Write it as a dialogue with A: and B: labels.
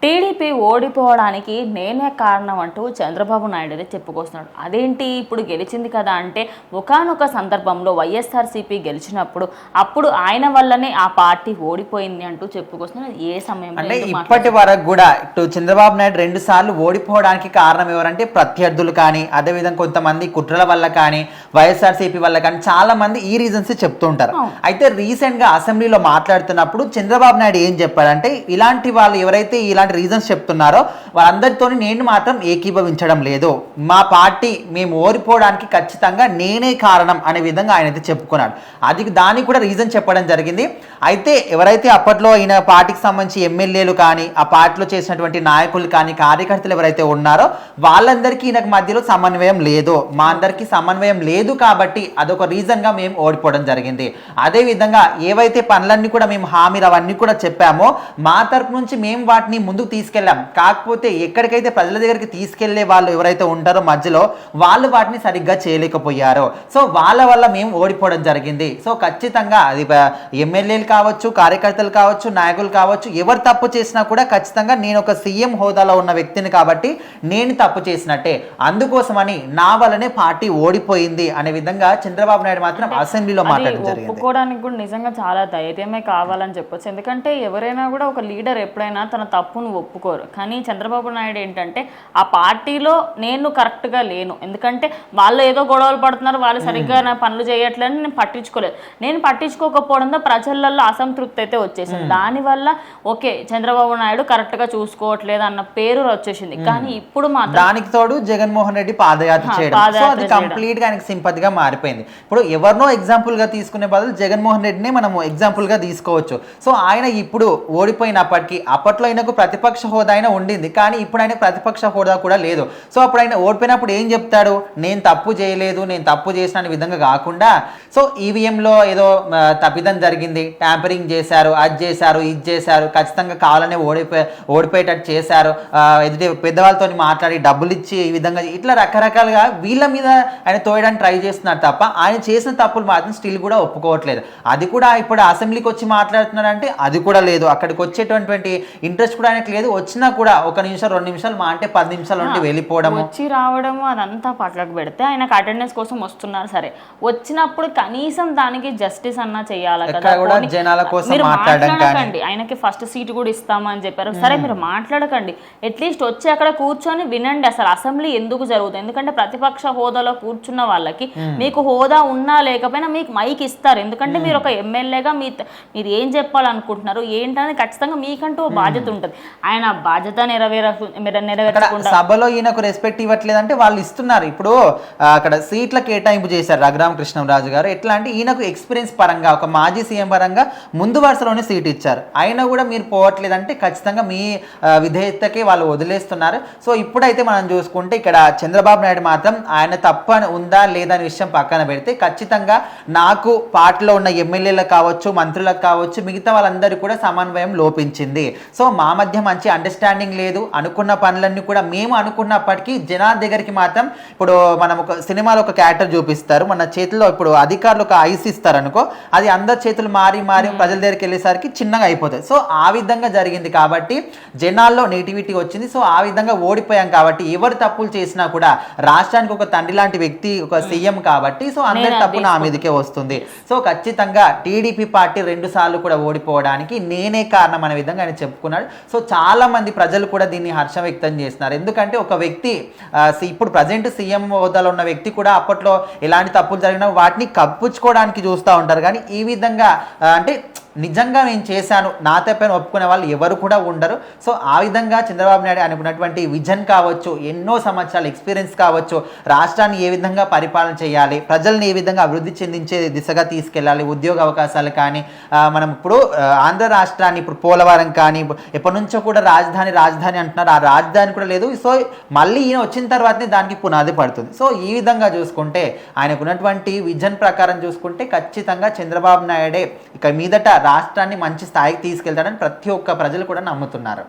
A: TDP ఓడిపోవడానికి నేనే కారణం అంటూ చంద్రబాబు నాయుడు అయితే చెప్పుకొస్తున్నాడు. అదేంటి ఇప్పుడు గెలిచింది కదా అంటే, ఒకానొక సందర్భంలో వైఎస్ఆర్సీపీ గెలిచినప్పుడు అప్పుడు ఆయన వల్లనే ఆ పార్టీ ఓడిపోయింది అంటూ చెప్పుకొస్తున్నాడు. ఏ సమయంలో
B: అంటే ఇప్పటి వరకు కూడా ఇటు చంద్రబాబు నాయుడు 2 సార్లు ఓడిపోవడానికి కారణం ఎవరంటే ప్రత్యర్థులు కానీ, అదేవిధంగా కొంతమంది కుట్రల వల్ల కానీ, వైఎస్ఆర్సీపీ వల్ల కానీ చాలా మంది ఈ రీజన్స్ చెప్తుంటారు. అయితే రీసెంట్ గా అసెంబ్లీలో మాట్లాడుతున్నప్పుడు చంద్రబాబు నాయుడు ఏం చెప్పాడంటే, ఇలాంటి వాళ్ళు ఎవరైతే ఇలాంటి రీజన్స్ చెప్తున్నారో వాళ్ళందరితో నేను మాత్రం ఏకీభవించడం లేదు. మా పార్టీ మేము ఓడిపోవడానికి ఖచ్చితంగా నేనే కారణం అనే విధంగా ఆయన అయితే చెప్పుకున్నాడు. దానికి కూడా రీజన్ చెప్పడం జరిగింది. అయితే ఎవరైతే అప్పట్లో ఈయన పార్టీకి సంబంధించి ఎమ్మెల్యేలు కానీ, ఆ పార్టీలో చేసినటువంటి నాయకులు కానీ, కార్యకర్తలు ఎవరైతే ఉన్నారో వాళ్ళందరికీ ఈయనకు మధ్యలో సమన్వయం లేదు. మా అందరికీ సమన్వయం లేదు కాబట్టి అదొక రీజన్ గా మేము ఓడిపోవడం జరిగింది. అదే విధంగా ఏవైతే పనులన్నీ కూడా మేము హామీలు అవన్నీ కూడా చెప్పామో మా తరపు నుంచి మేము వాటిని ముందుకు తీసుకెళ్ళాం. కాకపోతే ఎక్కడికైతే ప్రజల దగ్గరికి తీసుకెళ్లే వాళ్ళు ఎవరైతే ఉంటారో మధ్యలో వాళ్ళు వాటిని సరిగ్గా చేయలేకపోయారో, సో వాళ్ళ వల్ల మేము ఓడిపోవడం జరిగింది. సో ఖచ్చితంగా అది ఎమ్మెల్యేలు కావచ్చు, కార్యకర్తలు కావచ్చు, నాయకులు కావచ్చు, ఎవరు తప్పు చేసినా కూడా ఖచ్చితంగా నేను ఒక సీఎం హోదాలో ఉన్న వ్యక్తిని కాబట్టి నేను తప్పు చేసినట్టే, అందుకోసమని నా వల్లనే పార్టీ ఓడిపోయింది అనే విధంగా చంద్రబాబు నాయుడు మాత్రం అసెంబ్లీలో మాట్లాడడం జరిగింది.
A: ఒప్పుకోవడానికి కూడా నిజంగా చాలా ధైర్యమే కావాలని చెప్పొచ్చు. ఎందుకంటే ఎవరైనా కూడా ఒక లీడర్ ఎప్పుడైనా తన తప్పును ఒప్పుకోరు. కానీ చంద్రబాబు నాయుడు ఏంటంటే ఆ పార్టీలో నేను కరెక్ట్గా లేను, ఎందుకంటే వాళ్ళు ఏదో గొడవలు పడుతున్నారు, వాళ్ళు సరిగ్గా నా పనులు చేయట్లేదని నేను పట్టించుకోలేదు. నేను పట్టించుకోకపోవడంతో ప్రజలలో అసంతృప్తి అయితే వచ్చేసింది. దానివల్ల ఓకే చంద్రబాబు నాయుడు కరెక్ట్గా చూసుకోవట్లేదు అన్న పేరు వచ్చేసింది. కానీ ఇప్పుడు మాత్రం
B: దానికి తోడు జగన్మోహన్ రెడ్డి పాదయాత్ర చేయడం, సో అది కంప్లీట్ గా ఆయనకి సింపతిగా మారిపోయింది. ఇప్పుడు ఎవరినో ఎగ్జాంపుల్ గా తీసుకునే బదులు జగన్మోహన్ రెడ్డిని మనం ఎగ్జాంపుల్ గా తీసుకోవచ్చు. సో ఆయన ఇప్పుడు ఓడిపోయినప్పటికీ అప్పట్లో ఆయనకు ప్రతిపక్ష హోదా అయినా ఉండింది, కానీ ఇప్పుడు ఆయన ప్రతిపక్ష హోదా కూడా లేదు. సో అప్పుడు ఆయన ఓడిపోయినప్పుడు ఏం చెప్తాడు, నేను తప్పు చేయలేదు, నేను తప్పు చేసిన విధంగా కాకుండా, సో ఈవీఎంలో ఏదో తప్పిదం జరిగింది, ట్యాంపరింగ్ చేశారు, అది చేశారు, ఇది చేశారు, ఖచ్చితంగా కావాలనే ఓడిపోయేటట్టు చేశారు, ఎదుటి పెద్దవాళ్ళతో మాట్లాడి డబ్బులు ఇచ్చి ఈ విధంగా ఇట్లా రకరకాలుగా వీళ్ళ మీద ఆయన తోయడానికి ట్రై చేస్తున్నారు తప్ప ఆయన చేసిన తప్పులు మాత్రం స్టిల్ కూడా ఒప్పుకోవట్లేదు. అది కూడా ఇప్పుడు అసెంబ్లీకి వచ్చి మాట్లాడుతున్నారంటే అది కూడా లేదు, అక్కడికి వచ్చేటువంటి ఇంట్రెస్ట్ కూడా ఆయనకు లేదు. వచ్చినా కూడా 1 నిమిషం 2 నిమిషాలు మా అంటే 10 నిమిషాల నుండి వెళ్ళిపోవడం,
A: వచ్చి రావడము అదంతా పక్కకు పెడితే ఆయనకు అటెండెన్స్ కోసం వస్తున్నారు. సరే వచ్చినప్పుడు కనీసం దానికి జస్టిస్ అన్నా చేయాలి కదా.
B: జనాల కోసం
A: మాట్లాడకండి, ఆయనకి ఫస్ట్ సీట్ కూడా ఇస్తామని చెప్పారు. సరే మీరు మాట్లాడకండి, అట్లీస్ట్ వచ్చి అక్కడ కూర్చొని వినండి అసలు అసెంబ్లీ ఎందుకు జరుగుతుంది. ఎందుకంటే ప్రతిపక్ష హోదాలో కూర్చున్న వాళ్ళకి మీకు హోదా ఉన్నా లేకపోయినా మీకు మైక్ ఇస్తారు. ఎందుకంటే మీరు ఒక ఎమ్మెల్యేగా మీరు ఏం చెప్పాలనుకుంటున్నారు ఏంటని ఖచ్చితంగా మీకంటూ బాధ్యత ఉంటుంది. ఆయన బాధ్యత నెరవేర్చకుండా
B: సభలో ఈయనకు రెస్పెక్ట్ ఇవ్వట్లేదంటే వాళ్ళు ఇస్తున్నారు. ఇప్పుడు అక్కడ సీట్ల కేటాయింపు చేశారు రఘురామ కృష్ణంరాజు గారు. ఎట్లా అంటే ఈయనకు ఎక్స్పీరియన్స్ పరంగా ఒక మాజీ సీఎం పరంగా ముందు వరుసలోనే సీట్ ఇచ్చారు, అయినా కూడా మీరు పోవట్లేదంటే ఖచ్చితంగా మీ విధేయతకే వాళ్ళు వదిలేస్తున్నారు. సో ఇప్పుడైతే మనం చూసుకుంటే ఇక్కడ చంద్రబాబు నాయుడు మాత్రం ఆయన తప్ప ఉందా లేదా అనే విషయం పక్కన పెడితే ఖచ్చితంగా నాకు పార్టీలో ఉన్న ఎమ్మెల్యేలకు కావచ్చు, మంత్రులకు కావచ్చు, మిగతా వాళ్ళందరూ కూడా సమన్వయం లోపించింది. సో మా మధ్య మంచి అండర్స్టాండింగ్ లేదు, అనుకున్న పనులన్నీ కూడా మేము అనుకున్నప్పటికీ జనాల దగ్గరికి మాత్రం ఇప్పుడు మనం ఒక సినిమాలో ఒక క్యారెక్టర్ చూపిస్తారు, మన చేతిలో ఇప్పుడు అధికారులు ఒక ఐస్ ఇస్తారు అనుకో, అది అందరి చేతులు మారి ప్రజల దగ్గరికి వెళ్ళేసరికి చిన్నగా అయిపోతుంది. సో ఆ విధంగా జరిగింది కాబట్టి జనాల్లో నెగిటివిటీ వచ్చింది. సో ఆ విధంగా ఓడిపోయాం కాబట్టి ఎవరు తప్పులు చేసినా కూడా రాష్ట్రానికి ఒక తండ్రి లాంటి వ్యక్తి ఒక సీఎం కాబట్టి సో అందరి తప్పు నా మీదకే వస్తుంది. సో ఖచ్చితంగా టీడీపీ పార్టీ 2 సార్లు కూడా ఓడిపోవడానికి నేనే కారణం అనే విధంగా ఆయన చెప్పుకున్నాడు. సో చాలా మంది ప్రజలు కూడా దీన్ని హర్షం వ్యక్తం చేస్తున్నారు. ఎందుకంటే ఒక వ్యక్తి ఇప్పుడు ప్రజెంట్ సీఎం హోదాలో ఉన్న వ్యక్తి కూడా అప్పట్లో ఎలాంటి తప్పులు జరిగినా వాటిని కప్పించుకోవడానికి చూస్తూ ఉంటారు, కానీ ఈ విధంగా అంటే నిజంగా నేను చేశాను నా తప్పని ఒప్పుకునే వాళ్ళు ఎవరు కూడా ఉండరు. సో ఆ విధంగా చంద్రబాబు నాయుడు అనుకున్నటువంటి విజన్ కావచ్చు, ఎన్నో సంవత్సరాల ఎక్స్పీరియన్స్ కావచ్చు, రాష్ట్రాన్ని ఏ విధంగా పరిపాలన చేయాలి, ప్రజల్ని ఏ విధంగా అభివృద్ధి చెందించే దిశగా తీసుకెళ్ళాలి, ఉద్యోగ అవకాశాలు కానీ, మనం ఇప్పుడు ఆంధ్ర రాష్ట్రాన్ని ఇప్పుడు పోలవరం కానీ ఎప్పటి నుంచో కూడా రాజధాని అంటున్నారు, ఆ రాజధాని కూడా లేదు. సో మళ్ళీ ఈయన వచ్చిన తర్వాతనే దానికి పునాది పడుతుంది. సో ఈ విధంగా చూసుకుంటే ఆయనకున్నటువంటి విజన్ ప్రకారం చూసుకుంటే ఖచ్చితంగా చంద్రబాబు నాయుడే ఇక మీదట రాష్ట్రాన్ని మంచి స్థాయికి తీసుకెళ్తాడని ప్రతి ఒక్క ప్రజలు కూడా నమ్ముతున్నారు.